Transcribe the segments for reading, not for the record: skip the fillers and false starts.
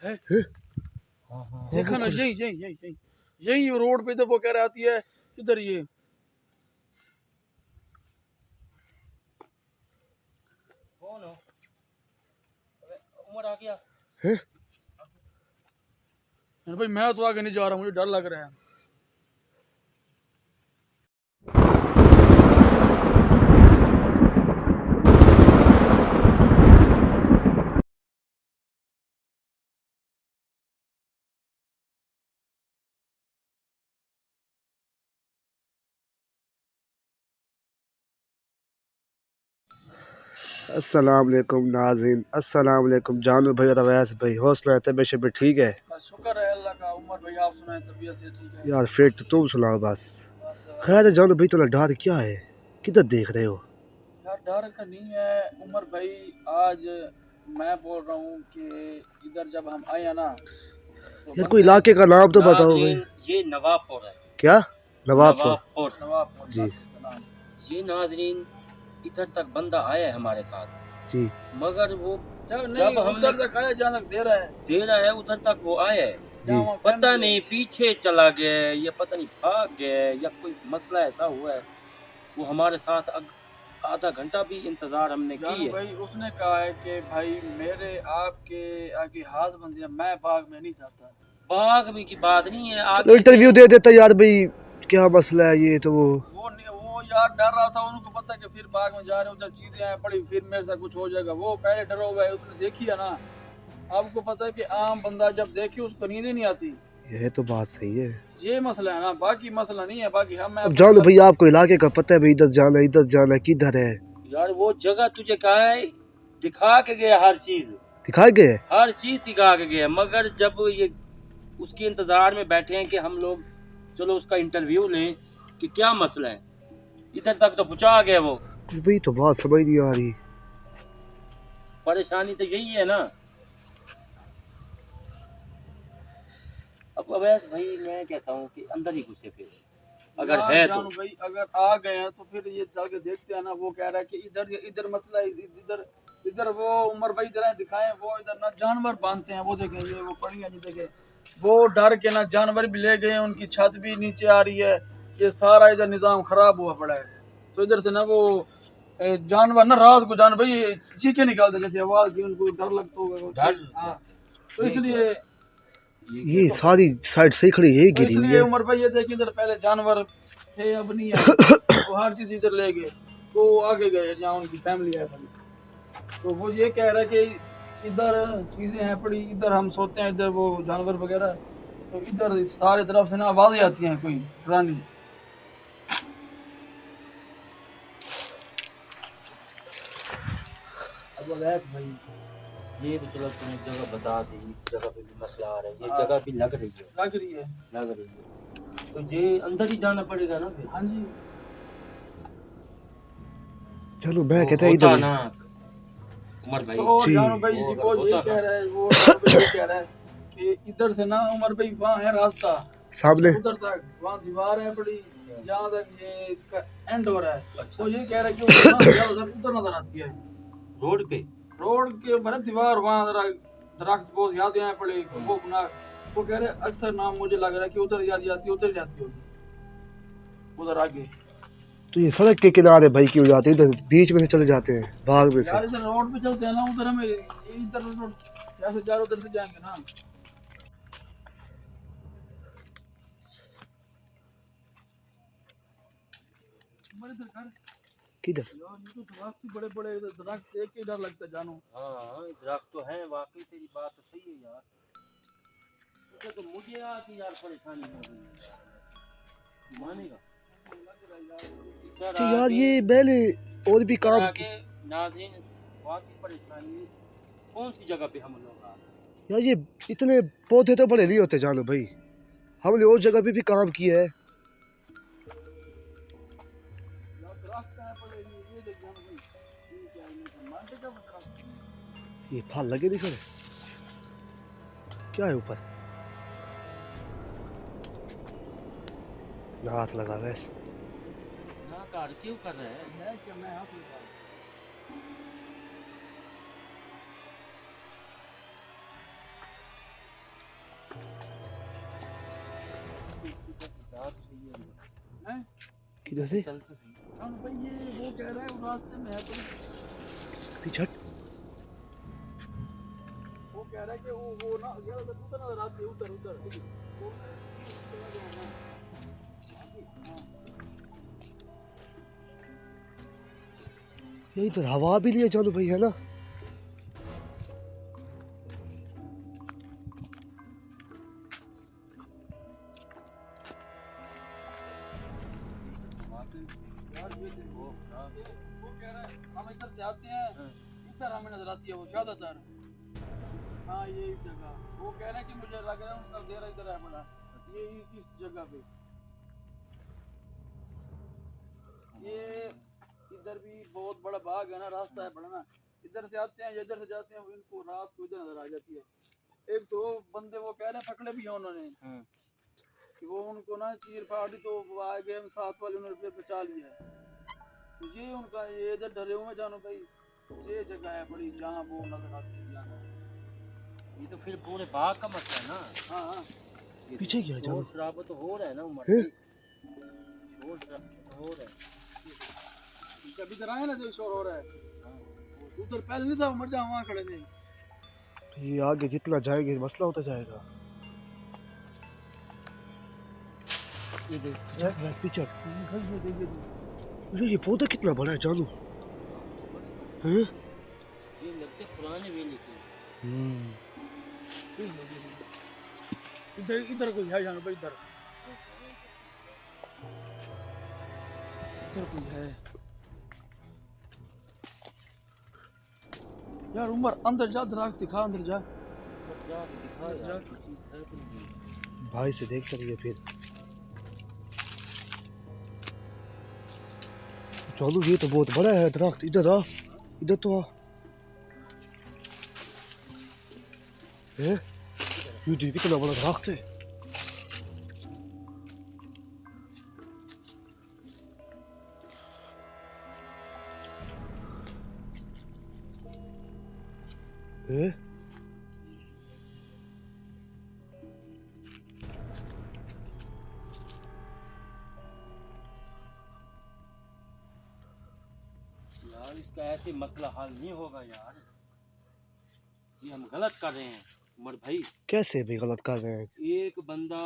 है। हाँ देखा ना, यही यही यही यही यही रोड पे तो वो कह रही आती है किधर ये कौन हो? उमर आ गया है? भाई मैं तो आगे नहीं जा रहा, मुझे डर लग रहा है। अस्सलाम वालेकुम नाज़रीन, अस्सलाम वालेकुम जानू भाई और अवैस भाई, हौसला तबीयत भी ठीक है शुक्र है अल्लाह का। उमर भाई आप सुनाए, तबीयत से ठीक है? यार? फिर तो तुम सुनाओ बस। बस खैर जानू भाई, तुम्हारा डर क्या है? किधर देख रहे हो? यार डर का नहीं है उमर भाई। आज मैं बोल रहा हूँ कि इधर जब हम आए हैं ना तो यार कोई इलाके का नाम तो बताओ भाई। ये नवाबपुर है। क्या? नवाबपुर? नवाबपुर नवाबपुर जी का नाम। ये नाजरीन इधर तक बंदा आया है हमारे साथ, जी। मगर वो जब हमने उधर तक आया जहाँ तक दे रहा है उधर तक वो आया है, जी। पता नहीं पीछे चला गया या पता नहीं भाग गया या कोई मसला ऐसा हुआ है। वो हमारे साथ आधा घंटा भी इंतजार हमने की है। भाई उसने कहा है कि भाई मेरे आपके आगे हाथ बंधे हैं, मैं बाग में नहीं जाता। बाग में की बात नहीं है, चलो इंटरव्यू दे देता यार भाई, क्या मसला है ये तो वो यार डर रहा था, उनको पता कि फिर बाग में जा रहे उधर चीजें हैं पड़ी, फिर मेरे साथ कुछ हो जाएगा। वो पहले डरा हुआ है, उसने देखी है ना। आपको पता है कि आम बंदा जब देखी उसको नींद ही नहीं आती। ये तो बात सही है। ये मसला है ना, बाकी मसला नहीं है। बाकी हम अब जानू भाई आपको इलाके का पता है भाई, इधर जाना किधर है? यार वो जगह तुझे कहा है, दिखा के गया, हर चीज दिखा गए? हर चीज दिखा के गया, मगर जब ये उसके इंतजार में बैठे हैं कि हम लोग चलो उसका इंटरव्यू लें कि क्या मसला है, इधर तक तो पहुंचा गया वो। भाई तो बात समझ नहीं आ रही। परेशानी तो यही है ना। अब अवैस भाई मैं कहता हूँ कि अंदर ही घुसे, फिर अगर है तो भाई अगर आ गए हैं तो फिर ये चल के देखते हैं ना। वो कह रहा है कि इधर इधर मसला है, इधर इधर वो उमर भाई जरा दिखाएं। वो इधर ना जानवर बांधते हैं, वो देखें ये वो पड़ी है जी, देखे वो डर के ना जानवर भी ले गए, उनकी छत भी नीचे आ रही है। ये सारा इधर निजाम खराब हुआ पड़ा है। तो इधर से ना वो जानवर ना रात को जानवर भाई चीखे निकालते जैसे आवाज की, उनको डर लगता होगा। हाँ तो इसलिए ये सारी साइड सही खड़ी है, तो गिरी हुई इसलिए है। उमर भाई ये देखिए इधर पहले जानवर थे, अब नहीं है। वो हर चीज इधर ले गए, तो आगे गए जहाँ उनकी फैमिली है बड़ी। तो वो ये कह रहा है कि इधर चीजें हैं पड़ी, इधर हम सोते हैं, इधर वो जानवर वगैरह। तो इधर सारे तरफ से ना आवाजें आती हैं कोई पुरानी। अब अवैस भाई ये तो चलो तुम्हें जगह बता दी, जगह पे भी मसला आ रहा है, ये जगह भी लग रही है, तो ये अंदर ही जाना पड़ेगा ना फिर। हाँ जी चलो मैं कहता है इधर ना उमर भाई। तो जी। जानो भाई वो ये कह रहा है, वो जानो भाई ये कह रहा है कि इधर से ना उमर भाई वहाँ है रास्ता सामने उधर तक, वहाँ दीवार है बड़ी, जहाँ तक ये इसका एंड हो रहा है। तो ये कह रहा है कि उधर ना उधर नजर आती है रोड के ऊपर दीवार, वहाँ जरा दरख्त बहुत याद यहाँ पड़े वो ना। वो कह रहे अक्सर ना मुझे लग रहा है कि उधर याद जाती है, उधर जाती होगी उधर आगे। तो ये सड़क के किनारे भाई क्यों जाते हैं? इधर बीच में से चले जाते हैं, बाग में से। यार इधर रोड पे चलते हैं ना, उधर हमें इधर रोड जैसे जा उधर से जाएंगे ना। किधर? यार ये तो दरख्त बड़े बड़े दरख्त देख के डर लगता है जानो। हाँ दरख्त तो है, वाकई तेरी बात तो सही है यार। तो मुझे आती यार परेशानी हो गई यार, मानेगा अच्छा यार ये मैंने और भी काम की नाज़रीन, वाकई परेशानी। कौन सी जगह पे हम लोग आ गए? यार, ये इतने पौधे तो बड़े नहीं होते जानो भाई, हमने और जगह पे भी काम किया है। ये फल लगे दिख रहे, क्या है ऊपर? हाथ लगा वैसे। ना कार क्यों कर रहे हैं? मैं क्या, मैं हाथ लगा हैं? किधर से? चल तो सही। जान भाई ये वो कह रहा है वो रास्ते में है तो पीछे वो कह रहा है कि वो ना अगर उधर ना रास्ते उधर उधर वो चला गया ना। यही तो हवा भी लिया जानू भाई, है ना? यार ये देखो वो कह रहा है हम इधर से आते हैं इधर हमें नजर आती है वो ज्यादातर। हाँ ये इस जगह वो कह रहे हैं कि मुझे लग रहा है उनका डेरा इधर है बड़ा ये इस जगह पे ये इधर भी बहुत बड़ा बाग है ना रास्ता है बड़ा ना इधर से आते हैं या इधर से जाते हैं इनको रात को इधर नजर आ जाती है। एक दो बंदे वो कह रहे हैं पकड़े भी हैं उन्होंने कि वो उनको ना चीर फाड़ दी तो वो आ गए साथ वाले उन्होंने बचा लिया है। तो ये उनका ये इधर डरे हुए जानो भाई ये जगह है बड़ी जहाँ वो नजर आती है यहाँ। ये तो फिर पूरे बाग का मसला है ना। हाँ हाँ ये पीछे क्या जानो? शोर शराबा तो हो रहा है ना उमर हैं? भाई। शोर शराबा तो हो रहा है। जब इधर आए ना जो शोर हो रहा है उधर पहले नहीं था उमर जहाँ वहाँ खड़े थे। ये आगे जितना जाएंगे मसला होता जाएगा। ये देख पीछे ये देखिए ये पौधा कितना बड़ा है जानू? हैं? ये लगते पुराने वेले के। इधर इधर कोई है जानो भाई इधर इधर कोई है यार उमर अंदर जा दरख्त दिखा अंदर जा जा के दिखा यार कोई चीज है कि नहीं। भाई से देखते रहिए फिर। चलो ये तो बहुत बड़ा है दरख्त। इधर आ, इधर तो आ। ये देख कितना बड़ा दरख्त है। हैं? यार इसका ऐसे मसला हल नहीं होगा यार। ये हम गलत कर रहे हैं उमर भाई। कैसे भी गलत कर रहे हैं? एक बंदा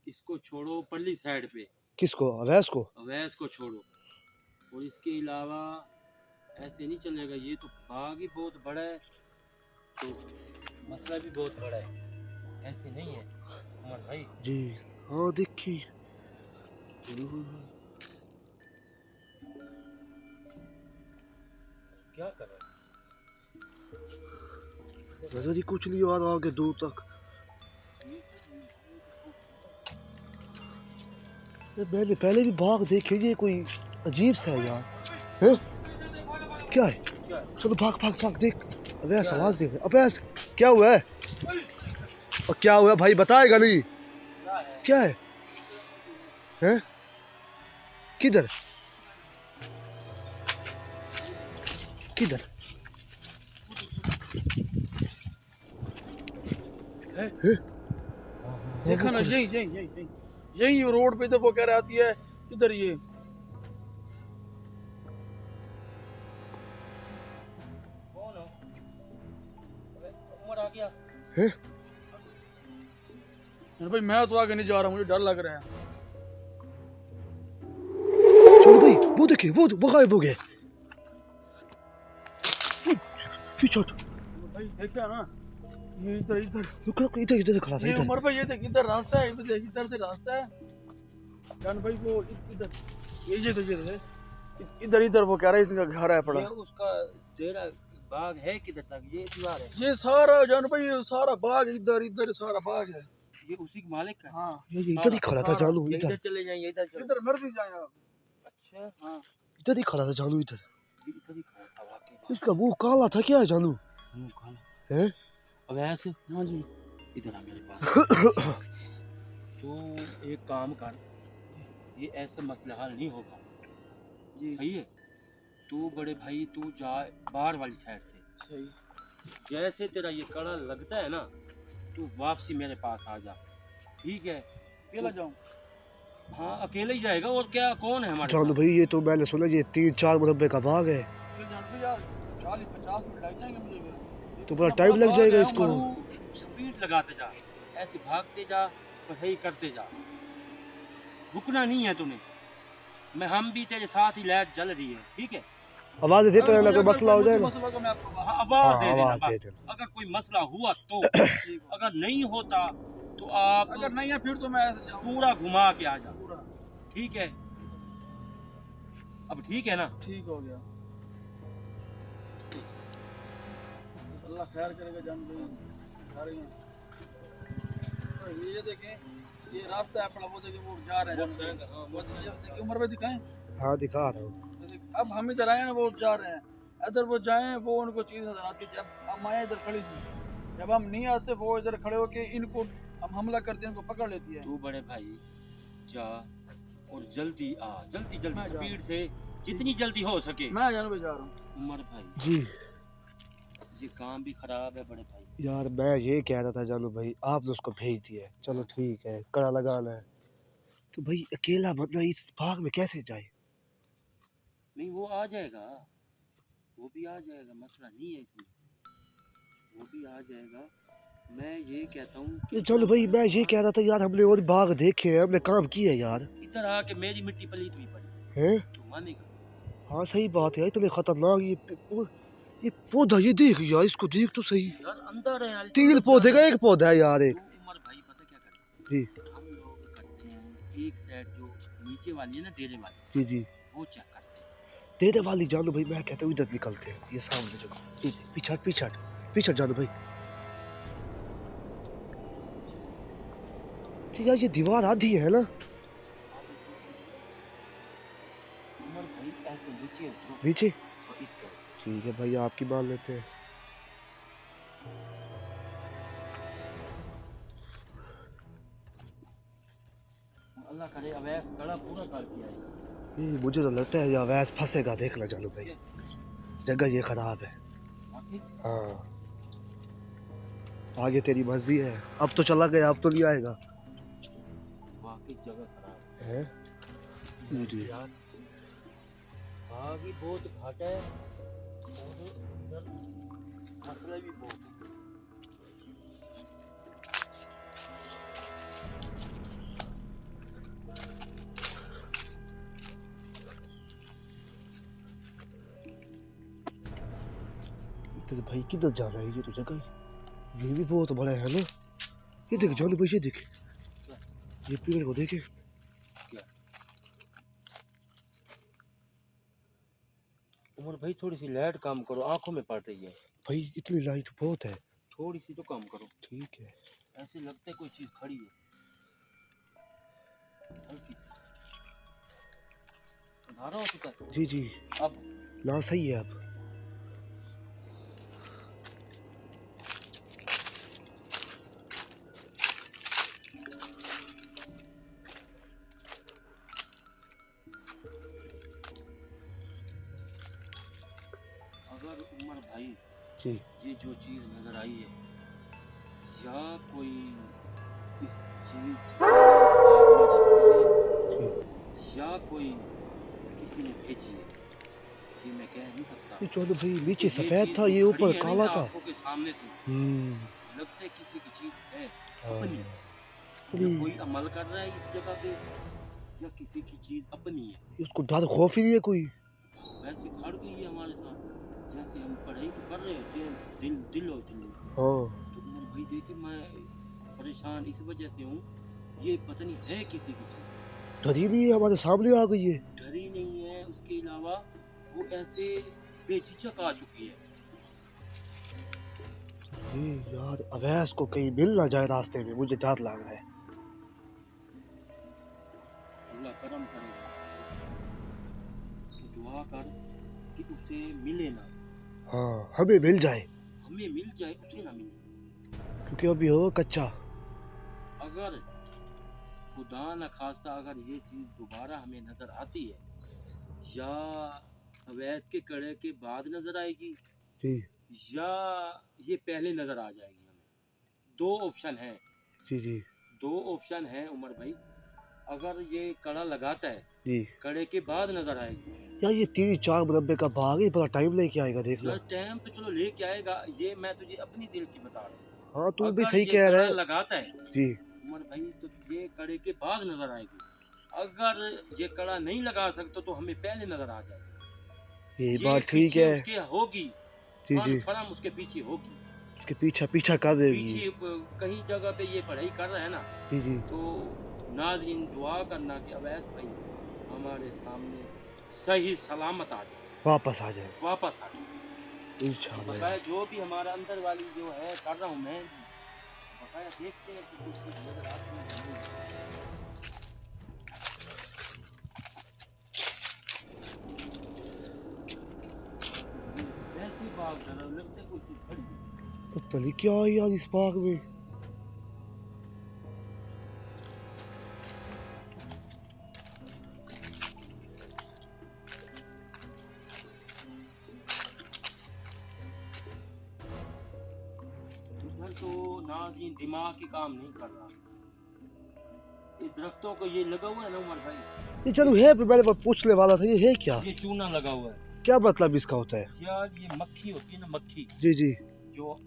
इसको छोड़ो परली साइड पे किसको? अवैस को? अवैस को छोड़ो और इसके अलावा ऐसे नहीं चलेगा। ये तो बाग ही बहुत बड़ा है तो मसला भी बहुत बड़ा है। ऐसे नहीं है उमर भाई। जी हाँ देखिए क्या कर रहे नजर ही कुछ नहीं आ रहा आगे दूर तक। मैंने पहले भी बाग देखे, ये कोई अजीब सा है यार। हैं? क्या है? क्या है? चलो भाग भाग भाग देख। अवैस आवाज दे। अवैस क्या हुआ है? और क्या हुआ भाई बताएगा नहीं? क्या है? हैं? किधर किधर? देखा ना यही यही यही यही यही रोड पे इधर वो कह रहा आती है किधर ये कौन हो? उमर आ गया। हैं? यार भाई मैं तो आगे नहीं जा रहा मुझे डर लग रहा है। चलो भाई वो देखिए वो गायब हो गए। पीछे हट। भाई देखा ना ये इधर इधर रुको इधर इधर से खड़ा था ये इधर। उमर भाई ये देख इधर रास्ता है इधर देख इधर से रास्ता है जान भाई वो इधर ये तो ये इधर इधर वो कह रहा है इनका घर है पड़ा। ये उसका तेरा बाग है किधर तक? ये दीवार है। ये सारा जान भाई ये सारा बाग इधर इधर सारा बाग है। ये उसी के मालिक का है। हाँ ये इधर ही खड़ा था जानू। ये इधर इधर चले जाएंगे इधर चले। इधर मर्जी जाए आप। अच्छा हाँ इधर ही खड़ा था जानू। इधर इधर ही खड़ा था वाकई। इसका मुंह काला था क्या है जानू? काला हैं? अब ऐसे हाँ जी इधर आ मेरे पास। तो एक काम कर, ये ऐसे मसला हल नहीं होगा। जी सही है? तू बड़े भाई तू जा बाहर वाली साइड से। सही जैसे तेरा ये कड़ा लगता है ना तू वापसी मेरे पास आ जा। ठीक है? पेला जाऊं हाँ अकेले ही जाएगा और क्या, कौन है हमारे जान साथ? भाई ये तो मैंने सुना ये 3-4 मुरब्बे का भाग है, फिर जान भी यार 40-50 मिनट लग जाएंगे मुझे फिर। तो बड़ा इतना टाइम बड़ा लग बाग जाएगा है इसको। उमर। स्पीड लगाते जा, ऐसे भागते जा, पढ़ाई करते जा, रुकना नहीं है तुम्हें। मैं हम भी तेरे साथ ही, लाइट जल रही है, ठीक है? आवाज देते अगर रहना, मुझे कोई अगर मसला कोई हो जाए मुझे ना। मसला होगा मैं आपको बात हाँ हाँ आवाज दे देना आवाज दे बस, देना। अगर कोई मसला हुआ तो। ठीक है। अगर नहीं होता तो आप अगर नहीं है फिर तो मैं ऐसे जाऊंगा पूरा घुमा के आ जा, पूरा। ठीक है? अब ठीक है ना? ठीक हो गया। अल्लाह खैर करेगा जान भाई। जा रही हैं तो ये देखें, ये रास्ता है अपना, वो देखें वो जा रहे हैं जान भाई। वो ये देखिए उमर भाई दिखाएं। हाँ दिखा रहा हूँ। तो अब हम इधर आए ना, वो जा रहे हैं इधर, वो जाएं वो उनको चीज नजर आती है। जब हम आए इधर खड़ी थी, जब हम नहीं आते वो इधर खड़े होके इनको हम हमला करते हैं, इनको पकड़ लेती है। तू बड़े भाई जा और जल्दी आ, जल्दी जल्दी मैं जा रहा स्पीड से, जितनी जल्दी हो सके। मैं जान भाई जा रहा हूँ। उमर भाई जी ये काम भी खराब है बड़े भाई। यार मैं ये कह रहा था जानू भाई, आपने उसको भेज दिया है, चलो ठीक है, कड़ा लगाना है, तो भाई अकेला बंदा इस भाग में कैसे जाए? नहीं वो आ जाएगा, वो भी आ जाएगा, मसला नहीं है इसमें, वो भी आ जाएगा। मैं ये कहता हूँ कि ये चलो भाई मैं ये कह रहा था यार, हमने और बाग देखे हैं, हमने काम किए हैं यार। इधर आके मेरी मिट्टी पलीत हुई पड़ी, हैं? तू मानेगा? हाँ सही बात है, इतने खतरनाक ये पौधा, ये देख यार, इसको देख तो सही। यार अंदर है यार, 3 पौधे का एक पौधा है यार एक। तू उमर भाई पता क्या कर, जी हम लोग करते हैं एक साइड जो नीचे वाली है ना, डेरे वाली, जी जी वो चेक करते हैं। दे दे वाली जानू भाई, मैं कहता हूँ इधर निकलते हैं, ये सामने जो पीछे पीछे पीछे जानू भाई। तो यार ये दीवार आधी है ना? उमर भाई ऐसे नीचे उतरो नीचे और इस तरफ। ठीक है भाई, आपकी मान लेते हैं। अल्लाह करे अवैस गला पूरा कर दिया है। ये मुझे तो लगता है ये अवैस फंसेगा, देखना जानू भाई, जगह ये खराब है। वाकई हाँ आगे तेरी मर्जी है, अब तो चला गया, अब तो नहीं आएगा। वाकई जगह खराब है जी। है यार, आग ही बहुत घाट है और इधर मसला भी बहुत है। तेरे भाई किधर जाना है, ये तो जगह ये भी बहुत बड़ा है ना। ये देख जानू भाई, ये देख, ये पेड़ को देखे। क्या उमर भाई थोड़ी सी लाइट काम करो, आंखों में पड़ रही है। भाई इतनी लाइट बहुत है। थोड़ी सी तो काम करो, ठीक है ऐसे लगता है कोई चीज खड़ी है हल्की सी। अंधारा हो चुका है जी जी। अब। ना सही है अब। अगर उमर भाई जी ये जो चीज नजर आई है, या कोई इस चीज जी। या कोई किसी ने भेजी है, ये मैं कह नहीं सकता। ये जानू भाई नीचे ये सफेद चीज था, जो ये खड़ी ऊपर है ना काला था। आंखों के सामने से, लगता है किसी की चीज है अपनी, हाँ या कोई अमल कर रहा है इस जगह पे, या किसी की चीज अपनी है। उसको डर खौफ ही नहीं है कोई। वैसे खड़ गई है हमारे साथ, जैसे हम पढ़ाई तो कर रहे होते हैं दिल दिल और दिल में। हाँ तो उमर भाई देखे मैं परेशान इस वजह से हूँ, ये पता नहीं है किसी की चीज, डर ही नहीं है, हमारे सामने आ गई है। डरी नहीं है, उसके अलावा वो ऐसे बेझिझक आ चुकी है। ये यार अवैस को कहीं मिल ना जाए रास्ते में, मुझे डर लग रहा है। अल्लाह करम करेगा, तो दुआ कर कि उसे मिले ना, हाँ हमें मिल जाए, हमें मिल जाए, उसे ना मिले। क्योंकि अभी हो कच्चा। अगर खुदा न खास्ता अगर ये चीज़ दोबारा हमें नज़र आती है, या अवैध के कड़े के बाद नज़र आएगी, जी या ये पहले नज़र आ जाएगी हमें, दो ऑप्शन हैं। जी जी। दो ऑप्शन हैं उमर भाई, अगर ये कड़ा लगाता है, जी कड़े के बाद नजर आएगी। यार, ये 3-4 मुरब्बे का बाग ही बड़ा टाइम लेके आएगा, देख लो। यार टाइम तो चलो लेके आएगा, ये मैं तुझे अपनी दिल की बता रहा हूँ। हाँ, तू भी अगर सही ये कह रहा कड़ा है। लगाता है जी, उमर भाई, तो ये कड़े के बाद नजर आएगी। अगर ये कड़ा नहीं लगा सकते तो हमें पहले नजर आ जाए। ये ये बात ठीक पीछे है। उसके होगी, जी फन जी, फरम उसके पीछे होगी। उसके पीछा पीछा कर देगी। पीछे कहीं जगह पे ये पढ़ाई कर रहा है ना, जी जी, तो नाज़रीन दुआ करना कि अवैस भाई हमारे सामने सही सलामत आ जाए, वापस आ जाए वापस आ जाए। इंशाल्लाह बकाया यार। जो भी हमारा अंदर वाली जो है कर रहा हूँ मैं भी, बकाया देखते हैं कि कुछ चीज़ नजर आती है कि नहीं। ये वैसे बाग जरा लगता है कोई चीज़ खड़ी है। पता नहीं क्या है यार इस बाग में। इधर तो नाज़रीन दिमाग की काम नहीं कर रहा। ये दरख्तों को ये लगा हुआ है ना उमर भाई, ये चलो है, पे मैंने पूछने वाला था, ये है क्या? ये चूना लगा हुआ है। क्या मतलब इसका होता है? यार ये मक्खी होती है ना, मक्खी जी जी, जो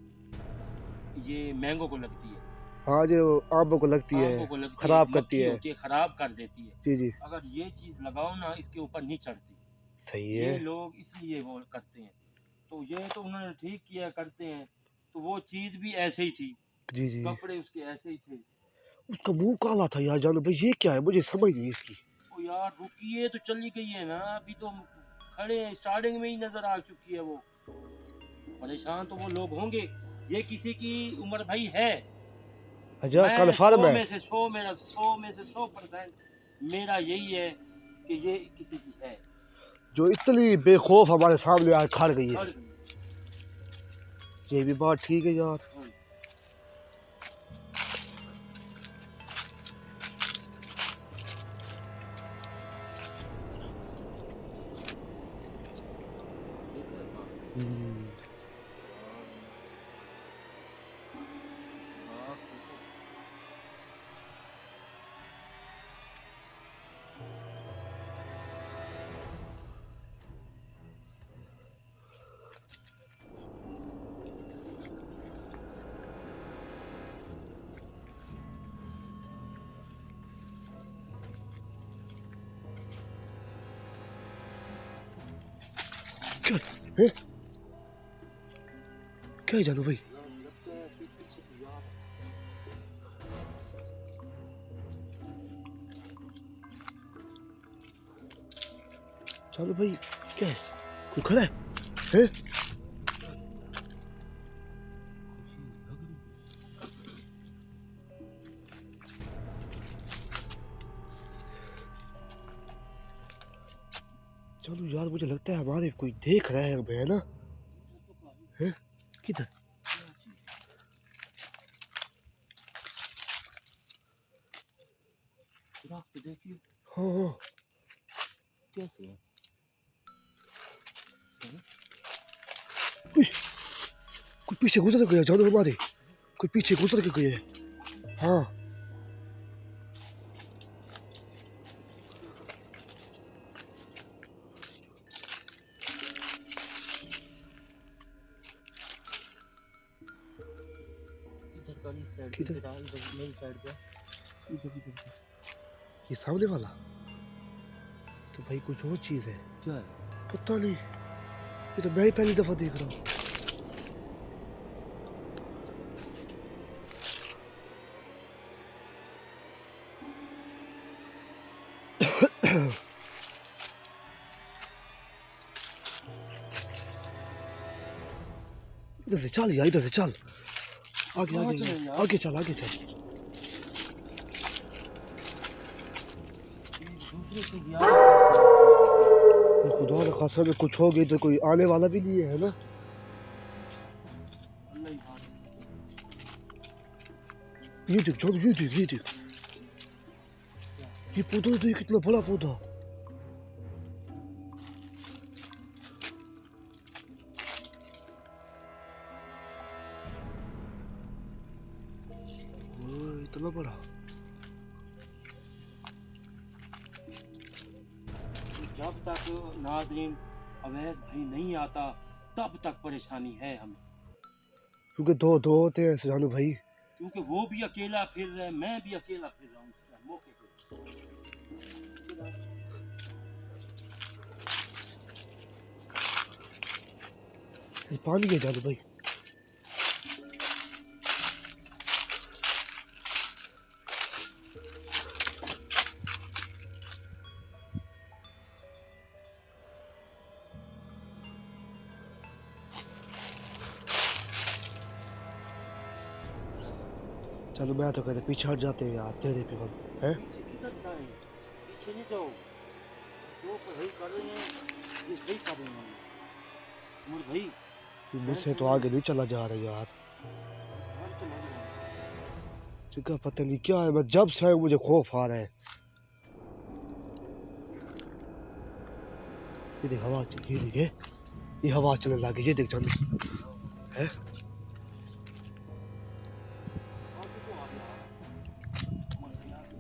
ये मैंगो को लगती है, हाँ, जो आमों को लगती है, आमों को लगती है, खराब करती मक्खी है। होती है, खराब कर देती है। जी जी, अगर ये चीज लगाओ ना, इसके ऊपर नहीं चढ़ती। सही ये है। लोग इसलिए वो करते हैं, तो ये तो उन्होंने ठीक किया, करते हैं। तो वो चीज भी ऐसे ही थी, जी जी, कपड़े उसके ऐसे ही थे। उसका मुंह काला था यार, जानो भाई ये क्या है, मुझे समझ नहीं इसकी। ओ यार रुकिए, तो चली गई है ना, अभी तो खड़े हैं, स्टार्टिंग में ही नजर आ चुकी है वो। परेशान तो वो लोग होंगे, ये किसी की उम्र भाई है। अच्छा, मैं कन्फर्म 100 है? में से 100, मेरा 100 में से 100% मेरा यही है कि ये किसी की है। जो इतनी बेखौफ हमारे सामने आज खड़ गई है। खड़ गई। ये भी बात ठीक है यार। हाँ। हम्म, क्या है? क्या है जानो भाई? जानो भाई, क्या है? कोई खड़ा है? हैं? चलो यार, मुझे लगता है हमारे कोई देख रहा है हमें, है ना? हैं? किधर? देखिए हाँ हाँ, कैसे है। उई, कोई पीछे गुजर गया जानो हमारे, कोई पीछे गुजर के गया है। हाँ, इधर का इस साइड पे, किधर? इधर मेरी साइड पे। ये सामने वाला तो भाई कुछ और चीज है। क्या है? पता नहीं, ये तो मैं ही पहली दफा देख रहा हूँ। इधर से चल यार, इधर से चल, आगे कहाँ आगे चले यार? आगे चल, आगे चल। दूसरे से गया। ये खुदा न खासा में कुछ हो गई तो कोई आने वाला भी नहीं है ना। अल्लाह ही माने। ये देख चल, ये देख, ये देख, ये पौधा तो, ये कितना बड़ा पौधा। ओए, इतना बड़ा। जब तक नाज़रीन अवैस भाई नहीं आता तब तक परेशानी है हमें, क्योंकि दो दो होते हैं जानू भाई। क्योंकि वो भी अकेला फिर रहा है, मैं भी अकेला फिर रहा हूँ इस टाइम मौके पे। सिर्फ पानी है जानू भाई। चलो मैं तो कहते पीछे हट जाते हैं यार तेरे पे बल है। पीछे किधर जाए, पीछे नहीं जाओ, जो पढ़ाई कर रहे हैं ये सही कर रहे हैं उमर भाई। मुझसे तो आगे नहीं चला जा रहा यार। डर तो लग रहा है। जिनका पता नहीं क्या है, मैं जब से आया मुझे खौफ आ रहा है। ये देख हवा चल, ये देखे ये हवा चलने लगी, ये देख जानू है। आगे तो आ गया उमर भाई आगे।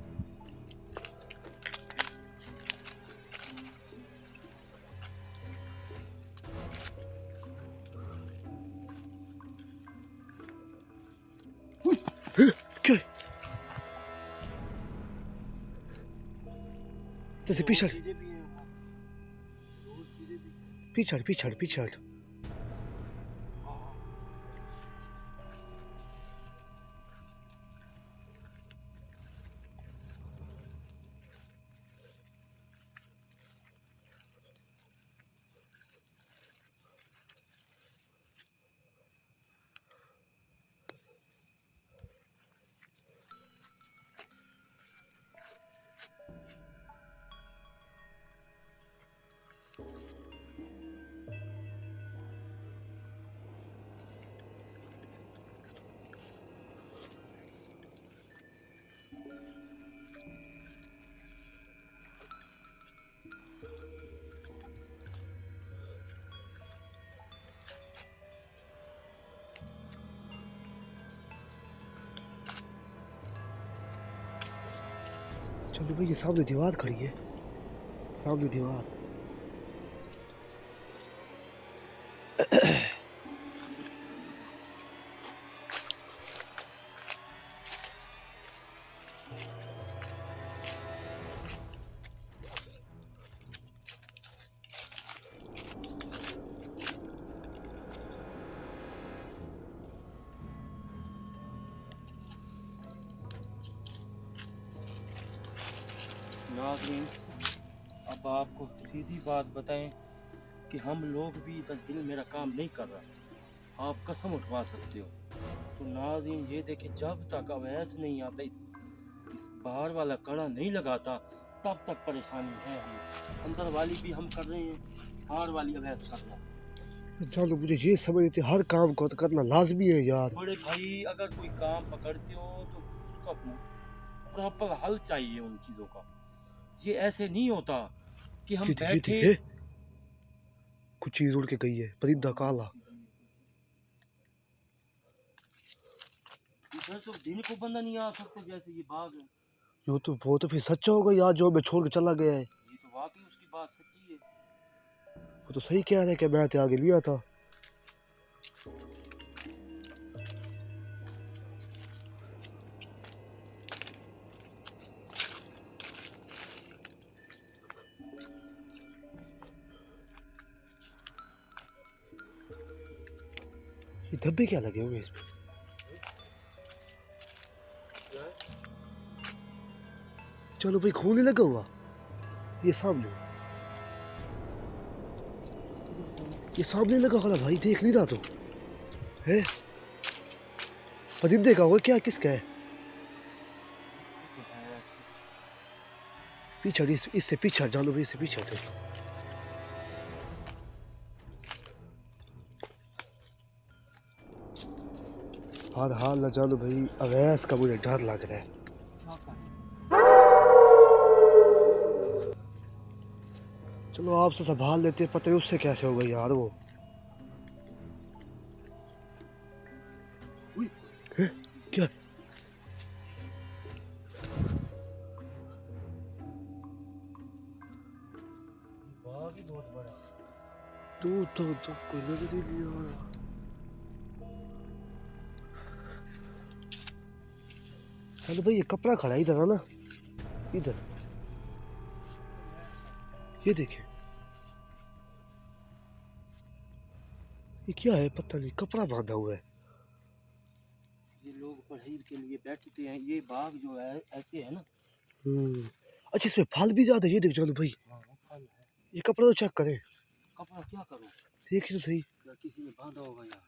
क्या जैसे पीछे हट, चीजें भी हैं वहाँ, रोज चीजें भी। पीछे हट, पीछे हट, पीछे हट। चलो भाई ये सामने दीवार खड़ी है, सामने दीवार। नाज़रीन अब आपको सीधी बात बताएं कि हम लोग भी 10 दिन मेरा काम नहीं कर रहा, आप कसम उठवा सकते हो। तो नाज़रीन ये देखें जब तक अवैस नहीं आता, इस बाहर वाला कड़ा नहीं लगाता तब तक परेशानी है हमें। अंदर वाली भी हम कर रहे हैं, बाहर वाली अवैस कर रहा है। जानू मुझे ये समझ नहीं थी, हर काम को तो करना लाजमी है यार। बड़े भाई अगर कोई काम पकड़ते हो तो उसका प्रॉपर हल चाहिए उन चीज़ों का। ये ऐसे नहीं होता कि हम ये देख, ये बैठे। देख, कुछ चीज उड़ के गई है, परिंदा काला। इधर तो दिन को बंदा नहीं आ सकते जैसे ये बाग है। यो तो वो तो फिर सच्चा होगा यार जो हमें छोड़ के चला गया है। ये तो वाकई उसकी बात सच्ची है। वो तो सही कह रहा है कि मैं तो आगे लिया था। ये धब्बे क्या लगे हुए हैं इसमें? चलो भाई खून नहीं लगा हुआ ये सामने, ये सामने लगा खड़ा भाई, देख नहीं रहा तो है। परिंदे का होगा क्या, किसका है? पीछे हट, इससे पीछे हट जानो भाई, इससे पीछे हट। हर हाल न जानो भाई, अवैस का मुझे डर लग रहा है। चलो आपसे संभाल लेते हैं, पता नहीं उससे कैसे होगा यार वो। है? क्या ही बहुत बड़ा है। तो कोई नजर ही नहीं आ रहा। चलो भाई, ये कपड़ा खड़ा है इधर, है ना, इधर, ये देखे, ये क्या है पता नहीं, कपड़ा बांधा हुआ है। ये लोग पढ़ाई के लिए बैठते हैं। ये बाग जो है ऐसे है ना। अच्छा, इसमें फल भी ज्यादा है, ये देख जानो भाई, हाँ वो फल है। ये कपड़ा तो चेक करें, कपड़ा क्या करूँ? देखिए तो सही। या किसी ने बांधा होगा यहाँ।